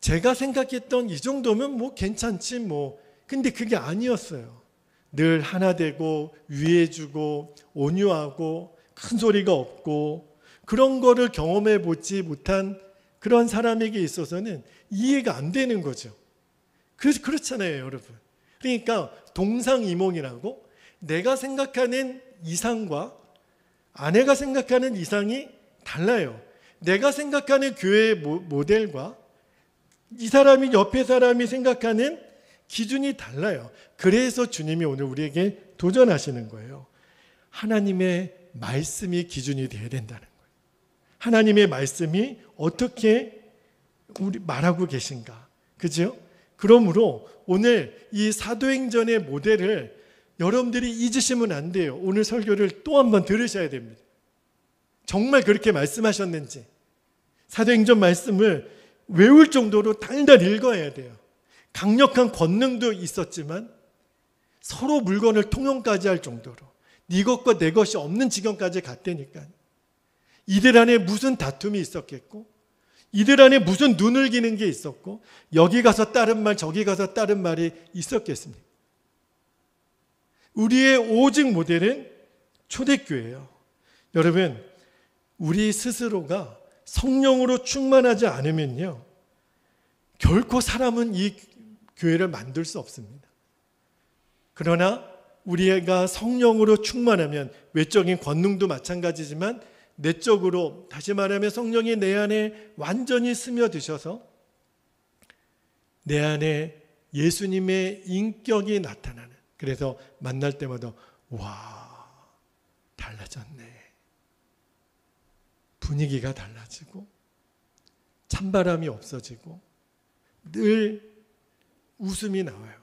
제가 생각했던 이 정도면 뭐 괜찮지 뭐, 근데 그게 아니었어요. 늘 하나 되고 위해주고 온유하고 큰 소리가 없고 그런 거를 경험해 보지 못한 그런 사람에게 있어서는 이해가 안 되는 거죠. 그래서 그렇잖아요, 여러분. 그러니까 동상이몽이라고 내가 생각하는 이상과 아내가 생각하는 이상이 달라요. 내가 생각하는 교회의 모델과 이 사람이 옆에 사람이 생각하는 기준이 달라요. 그래서 주님이 오늘 우리에게 도전하시는 거예요. 하나님의 말씀이 기준이 되어야 된다는 거예요. 하나님의 말씀이 어떻게 우리 말하고 계신가, 그죠? 그러므로 오늘 이 사도행전의 모델을 여러분들이 잊으시면 안 돼요. 오늘 설교를 또 한 번 들으셔야 됩니다. 정말 그렇게 말씀하셨는지 사도행전 말씀을 외울 정도로 달달 읽어야 돼요. 강력한 권능도 있었지만 서로 물건을 통용까지 할 정도로 네 것과 내 것이 없는 지경까지 갔다니까요. 이들 안에 무슨 다툼이 있었겠고, 이들 안에 무슨 눈을 기는 게 있었고, 여기 가서 다른 말 저기 가서 다른 말이 있었겠습니까? 우리의 오직 모델은 초대교회예요. 여러분, 우리 스스로가 성령으로 충만하지 않으면요, 결코 사람은 이 교회를 만들 수 없습니다. 그러나 우리가 성령으로 충만하면 외적인 권능도 마찬가지지만 내적으로, 다시 말하면 성령이 내 안에 완전히 스며드셔서 내 안에 예수님의 인격이 나타나는, 그래서 만날 때마다 와, 달라졌네, 분위기가 달라지고 찬바람이 없어지고 늘 웃음이 나와요.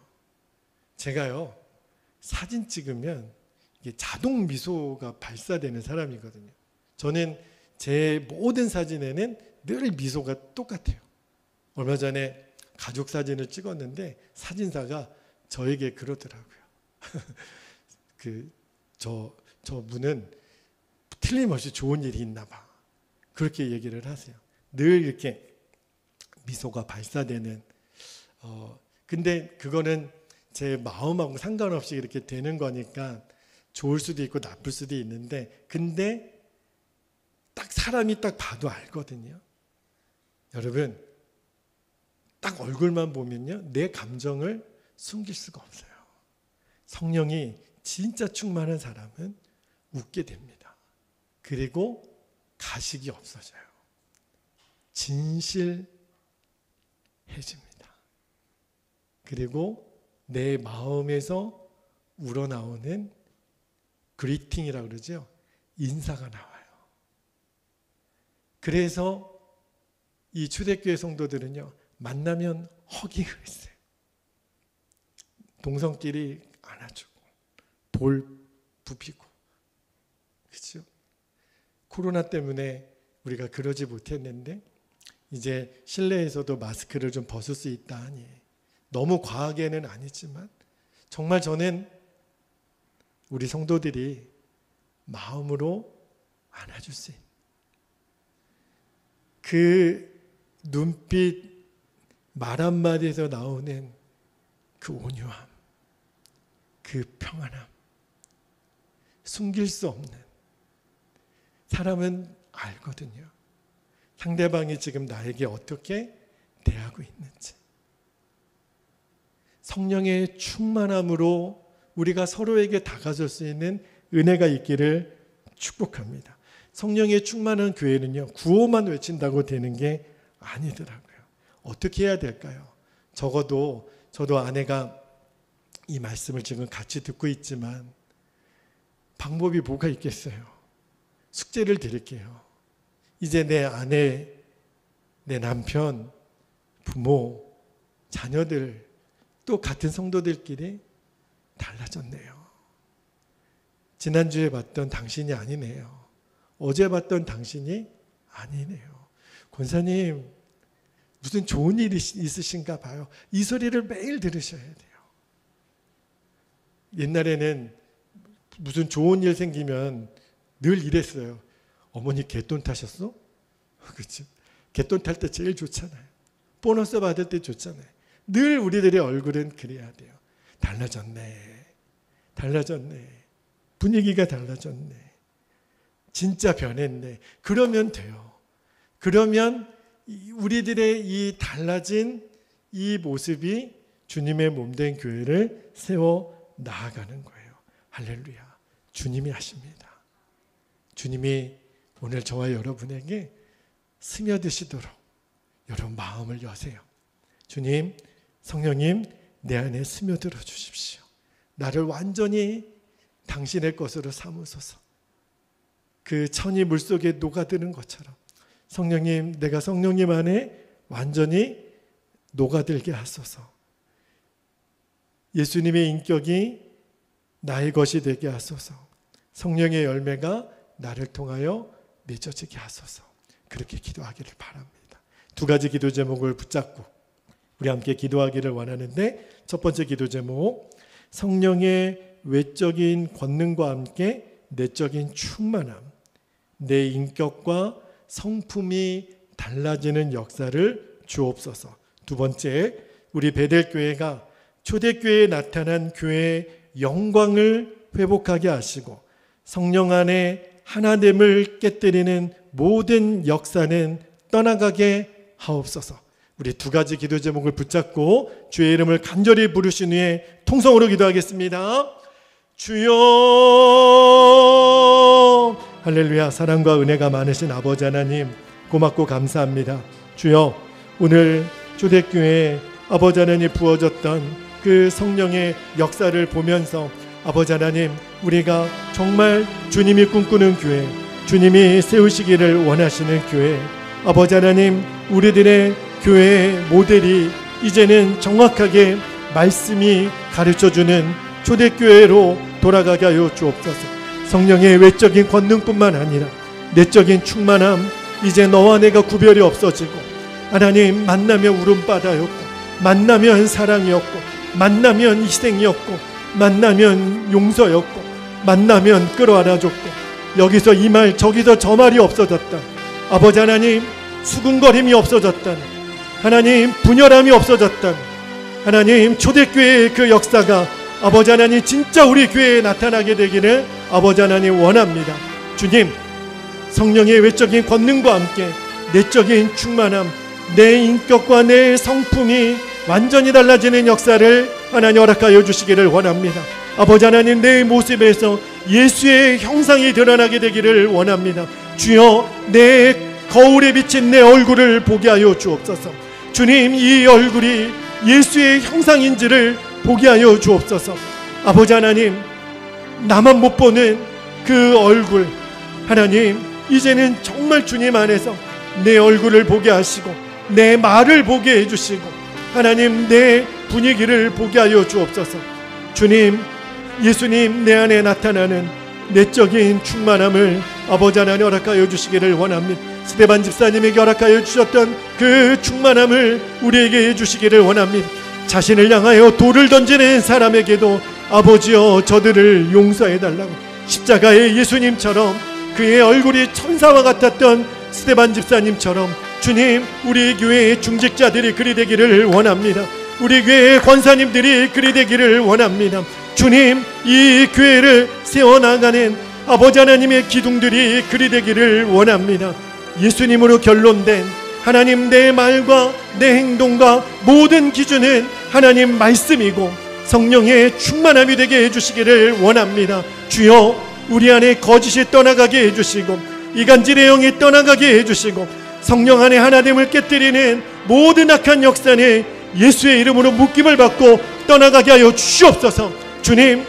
제가요, 사진 찍으면 이게 자동 미소가 발사되는 사람이거든요. 저는 제 모든 사진에는 늘 미소가 똑같아요. 얼마 전에 가족 사진을 찍었는데 사진사가 저에게 그러더라고요. 저 분은 틀림없이 좋은 일이 있나 봐, 그렇게 얘기를 하세요. 늘 이렇게 미소가 발사되는, 근데 그거는 제 마음하고 상관없이 이렇게 되는 거니까 좋을 수도 있고 나쁠 수도 있는데, 근데 딱 사람이 딱 봐도 알거든요. 여러분, 딱 얼굴만 보면요, 내 감정을 숨길 수가 없어요. 성령이 진짜 충만한 사람은 웃게 됩니다. 그리고 가식이 없어져요. 진실해집니다. 그리고 내 마음에서 우러나오는 그리팅이라고 그러죠. 인사가 나와요. 그래서 이 초대교회 성도들은요, 만나면 허깅을 했어요. 동성끼리 안아주고 볼 부비고, 그렇죠? 코로나 때문에 우리가 그러지 못했는데 이제 실내에서도 마스크를 좀 벗을 수 있다 하니 너무 과하게는 아니지만 정말 저는 우리 성도들이 마음으로 안아줄 수 있는 그 눈빛, 말 한마디에서 나오는 그 온유함, 그 평안함, 숨길 수 없는, 사람은 알거든요. 상대방이 지금 나에게 어떻게 대하고 있는지. 성령의 충만함으로 우리가 서로에게 다가설 수 있는 은혜가 있기를 축복합니다. 성령의 충만한 교회는요, 구호만 외친다고 되는 게 아니더라고요. 어떻게 해야 될까요? 적어도 저도 아내가 이 말씀을 지금 같이 듣고 있지만 방법이 뭐가 있겠어요? 숙제를 드릴게요. 이제 내 아내, 내 남편, 부모, 자녀들, 또 같은 성도들끼리 달라졌네요. 지난주에 봤던 당신이 아니네요. 어제 봤던 당신이 아니네요. 권사님, 무슨 좋은 일이 있으신가 봐요. 이 소리를 매일 들으셔야 돼요. 옛날에는 무슨 좋은 일 생기면 늘 이랬어요. 어머니 갯돈 타셨어? 그렇죠? 갯돈 탈 때 제일 좋잖아요. 보너스 받을 때 좋잖아요. 늘 우리들의 얼굴은 그래야 돼요. 달라졌네. 달라졌네. 분위기가 달라졌네. 진짜 변했네. 그러면 돼요. 그러면 우리들의 이 달라진 이 모습이 주님의 몸된 교회를 세워 나아가는 거예요. 할렐루야. 주님이 하십니다. 주님이 오늘 저와 여러분에게 스며드시도록 여러분 마음을 여세요. 주님, 성령님, 내 안에 스며들어 주십시오. 나를 완전히 당신의 것으로 삼으소서. 그 천이 물속에 녹아드는 것처럼 성령님, 내가 성령님 안에 완전히 녹아들게 하소서. 예수님의 인격이 나의 것이 되게 하소서. 성령의 열매가 나를 통하여 맺어지게 하소서. 그렇게 기도하기를 바랍니다. 두 가지 기도 제목을 붙잡고 우리 함께 기도하기를 원하는데, 첫 번째 기도 제목, 성령의 외적인 권능과 함께 내적인 충만함, 내 인격과 성품이 달라지는 역사를 주옵소서. 두 번째, 우리 베델교회가 초대교회에 나타난 교회의 영광을 회복하게 하시고 성령 안에 하나됨을 깨뜨리는 모든 역사는 떠나가게 하옵소서. 우리 두 가지 기도 제목을 붙잡고 주의 이름을 간절히 부르신 후에 통성으로 기도하겠습니다. 주여, 할렐루야. 사랑과 은혜가 많으신 아버지 하나님, 고맙고 감사합니다. 주여, 오늘 초대교회에 아버지 하나님 부어졌던 그 성령의 역사를 보면서 아버지 하나님, 우리가 정말 주님이 꿈꾸는 교회, 주님이 세우시기를 원하시는 교회, 아버지 하나님, 우리들의 교회의 모델이 이제는 정확하게 말씀이 가르쳐주는 초대교회로 돌아가게 하여 주옵소서. 성령의 외적인 권능뿐만 아니라 내적인 충만함, 이제 너와 내가 구별이 없어지고 하나님, 만나면 울음바다였고 만나면 사랑이었고 만나면 희생이었고 만나면 용서였고 만나면 끌어안아줬고 여기서 이 말 저기서 저 말이 없어졌다. 아버지 하나님, 수군거림이 없어졌다. 하나님, 분열함이 없어졌다. 하나님, 초대교회의 그 역사가 아버지 하나님 진짜 우리 교회에 나타나게 되기를 아버지 하나님 원합니다. 주님, 성령의 외적인 권능과 함께 내적인 충만함, 내 인격과 내 성품이 완전히 달라지는 역사를 하나님 허락하여 주시기를 원합니다. 아버지 하나님, 내 모습에서 예수의 형상이 드러나게 되기를 원합니다. 주여, 내 거울에 비친 내 얼굴을 보게 하여 주옵소서. 주님, 이 얼굴이 예수의 형상인지를 보게 하여 주옵소서. 아버지 하나님, 나만 못 보는 그 얼굴, 하나님, 이제는 정말 주님 안에서 내 얼굴을 보게 하시고 내 말을 보게 해주시고 하나님, 내 분위기를 보게 하여 주옵소서. 주님, 예수님 내 안에 나타나는 내적인 충만함을 아버지 하나님 허락하여 주시기를 원합니다. 스데반 집사님에게 허락하여 주셨던 그 충만함을 우리에게 해주시기를 원합니다. 자신을 향하여 돌을 던지는 사람에게도 아버지여 저들을 용서해달라고, 십자가의 예수님처럼 그의 얼굴이 천사와 같았던 스데반 집사님처럼 주님, 우리 교회의 중직자들이 그리 되기를 원합니다. 우리 교회의 권사님들이 그리 되기를 원합니다. 주님, 이 교회를 세워나가는 아버지 하나님의 기둥들이 그리 되기를 원합니다. 예수님으로 결론된 하나님, 내 말과 내 행동과 모든 기준은 하나님 말씀이고 성령의 충만함이 되게 해주시기를 원합니다. 주여, 우리 안에 거짓이 떠나가게 해주시고 이간질의 영이 떠나가게 해주시고 성령 안에 하나됨을 깨뜨리는 모든 악한 역사는 예수의 이름으로 묶임을 받고 떠나가게 하여 주시옵소서. 주님,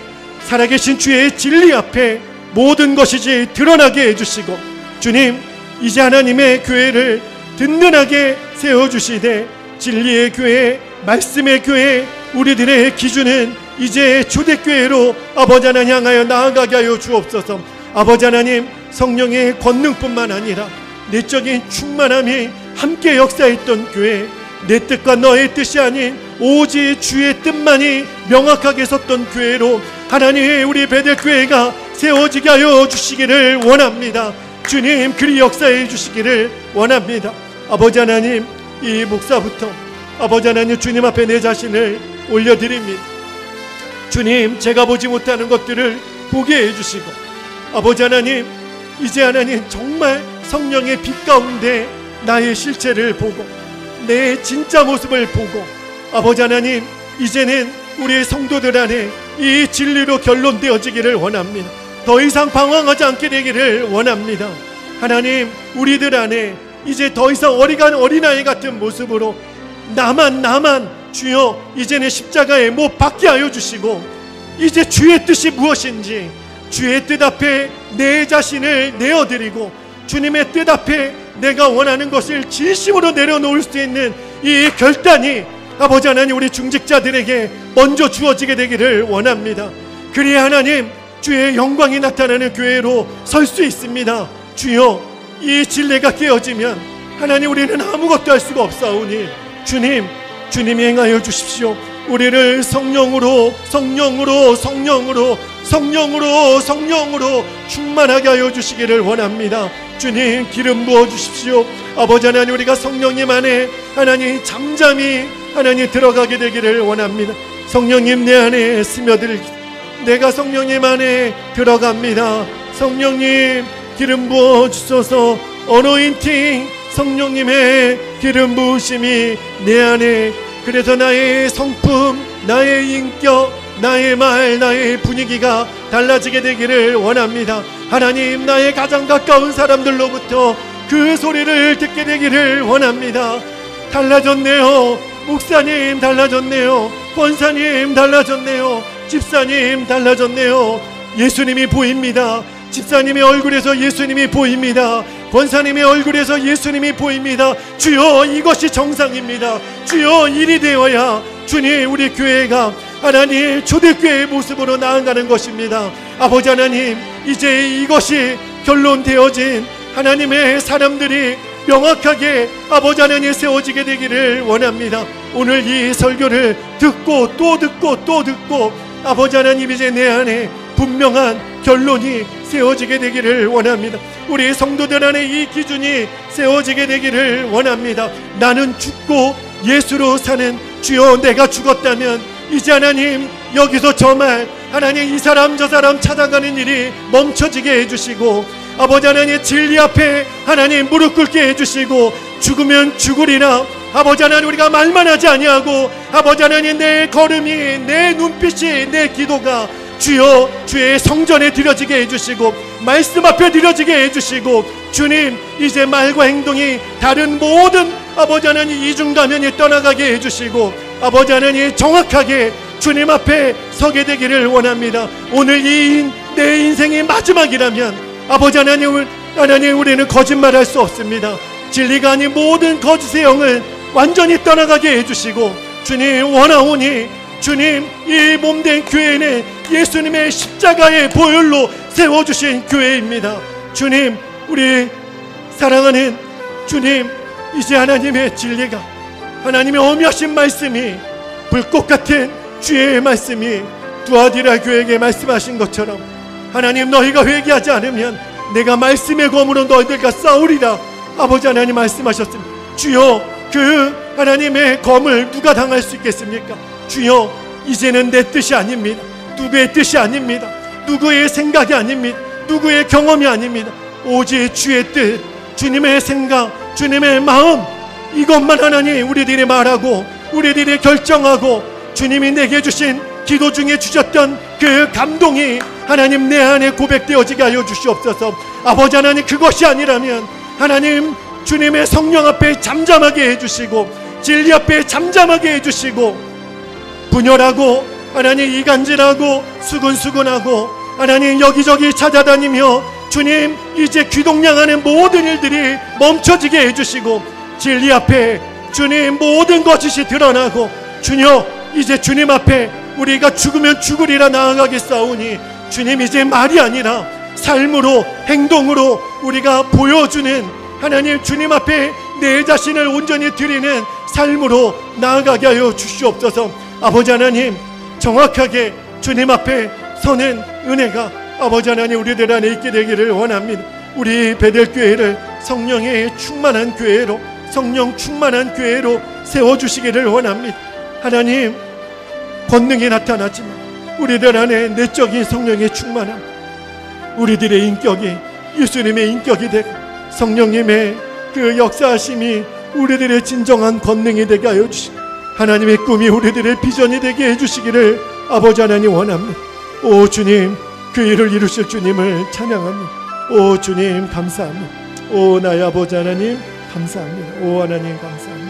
살아계신 주의 진리 앞에 모든 것이지 드러나게 해주시고, 주님, 이제 하나님의 교회를 든든하게 세워주시되 진리의 교회, 말씀의 교회, 우리들의 기준은 이제 초대교회로 아버지 하나님 향하여 나아가게 하여 주옵소서. 아버지 하나님, 성령의 권능뿐만 아니라 내적인 충만함이 함께 역사했던 교회, 내 뜻과 너의 뜻이 아닌 오직 주의 뜻만이 명확하게 섰던 교회로 하나님의 우리 베델교회가 세워지게 하여 주시기를 원합니다. 주님, 그리 역사해 주시기를 원합니다. 아버지 하나님, 이 목사부터 아버지 하나님 주님 앞에 내 자신을 올려드립니다. 주님, 제가 보지 못하는 것들을 보게 해주시고, 아버지 하나님, 이제 하나님 정말 성령의 빛 가운데 나의 실체를 보고 내 진짜 모습을 보고, 아버지 하나님, 이제는 우리 성도들 안에 이 진리로 결론되어지기를 원합니다. 더 이상 방황하지 않게 되기를 원합니다. 하나님, 우리들 안에 이제 더 이상 어린아이 같은 모습으로 나만 주여 이제는 십자가에 못 박게 하여 주시고, 이제 주의 뜻이 무엇인지 주의 뜻 앞에 내 자신을 내어드리고 주님의 뜻 앞에 내가 원하는 것을 진심으로 내려놓을 수 있는 이 결단이 아버지 하나님 우리 중직자들에게 먼저 주어지게 되기를 원합니다. 그래야 하나님 주의 영광이 나타나는 교회로 설 수 있습니다. 주여, 이 진리가 깨어지면 하나님 우리는 아무것도 할 수가 없사오니 주님이 행하여 주십시오. 우리를 성령으로 충만하게 하여 주시기를 원합니다. 주님, 기름 부어 주십시오. 아버지 하나님, 우리가 성령님 안에 하나님 잠잠히 하나님 들어가게 되기를 원합니다. 성령님 내 안에 스며들, 내가 성령님 안에 들어갑니다. 성령님 기름 부어 주소서. 어노인팅, 성령님의 기름 부으심이 내 안에, 그래서 나의 성품, 나의 인격, 나의 말, 나의 분위기가 달라지게 되기를 원합니다. 하나님, 나의 가장 가까운 사람들로부터 그 소리를 듣게 되기를 원합니다. 달라졌네요. 목사님 달라졌네요. 권사님 달라졌네요. 집사님 달라졌네요. 예수님이 보입니다. 집사님의 얼굴에서 예수님이 보입니다. 권사님의 얼굴에서 예수님이 보입니다. 주여, 이것이 정상입니다. 주여, 일이 되어야 주님 우리 교회가 하나님 초대교회의 모습으로 나아가는 것입니다. 아버지 하나님, 이제 이것이 결론되어진 하나님의 사람들이 명확하게 아버지 하나님 세워지게 되기를 원합니다. 오늘 이 설교를 듣고 또 듣고 아버지 하나님, 이제 내 안에 분명한 결론이 세워지게 되기를 원합니다. 우리 성도들 안에 이 기준이 세워지게 되기를 원합니다. 나는 죽고 예수로 사는, 주여 내가 죽었다면 이제 하나님 여기서 저 말, 하나님 이 사람 저 사람 찾아가는 일이 멈춰지게 해주시고, 아버지 하나님 진리 앞에 하나님 무릎 꿇게 해주시고, 죽으면 죽으리라 아버지 하나님 우리가 말만 하지 아니하고, 아버지 하나님 내 걸음이, 내 눈빛이, 내 기도가 주여 주의 성전에 드려지게 해주시고, 말씀 앞에 드려지게 해주시고, 주님 이제 말과 행동이 다른 모든 아버지 하나님 이중가면이 떠나가게 해주시고, 아버지 하나님 정확하게 주님 앞에 서게 되기를 원합니다. 오늘 내 인생의 마지막이라면 아버지 하나님 우리는 거짓말할 수 없습니다. 진리가 아닌 모든 거짓의 영을 완전히 떠나가게 해주시고, 주님 원하오니 주님 이 몸된 교회는 예수님의 십자가의 보혈로 세워주신 교회입니다. 주님, 우리 사랑하는 주님, 이제 하나님의 진리가, 하나님의 어미하신 말씀이, 불꽃 같은 주의 말씀이 두아디라 교회에게 말씀하신 것처럼, 하나님 너희가 회개하지 않으면 내가 말씀의 검으로 너희들과 싸우리라 아버지 하나님 말씀하셨습니다. 주여, 그 하나님의 검을 누가 당할 수 있겠습니까? 주여, 이제는 내 뜻이 아닙니다. 누구의 뜻이 아닙니다. 누구의 생각이 아닙니다. 누구의 경험이 아닙니다. 오직 주의 뜻, 주님의 생각, 주님의 마음, 이것만 하나님 우리들이 말하고 우리들이 결정하고, 주님이 내게 주신 기도 중에 주셨던 그 감동이 하나님 내 안에 고백되어지게 하여 주시옵소서. 아버지 하나님, 그것이 아니라면 하나님 주님의 성령 앞에 잠잠하게 해주시고 진리 앞에 잠잠하게 해주시고 분열하고 하나님 이간질하고 수근수근하고 하나님 여기저기 찾아다니며 주님 이제 귀동냥하는 모든 일들이 멈춰지게 해주시고 진리 앞에 주님 모든 것이 드러나고 주여 이제 주님 앞에 우리가 죽으면 죽으리라 나아가겠사오니 주님 이제 말이 아니라 삶으로 행동으로 우리가 보여주는 하나님 주님 앞에 내 자신을 온전히 드리는 삶으로 나아가게 하여 주시옵소서. 아버지 하나님 정확하게 주님 앞에 서는 은혜가 아버지 하나님 우리들 안에 있게 되기를 원합니다. 우리 베델교회를 성령의 충만한 교회로 성령 충만한 교회로 세워주시기를 원합니다. 하나님 권능이 나타나지만 우리들 안에 내적인 성령의 충만함 우리들의 인격이 예수님의 인격이 되고 성령님의 그 역사하심이 우리들의 진정한 권능이 되게 하여 주시고 하나님의 꿈이 우리들의 비전이 되게 해주시기를 아버지 하나님 원합니다. 오 주님 그 일을 이루실 주님을 찬양합니다. 오 주님 감사합니다. 오 나의 아버지 하나님 감사합니다. 오 하나님 감사합니다.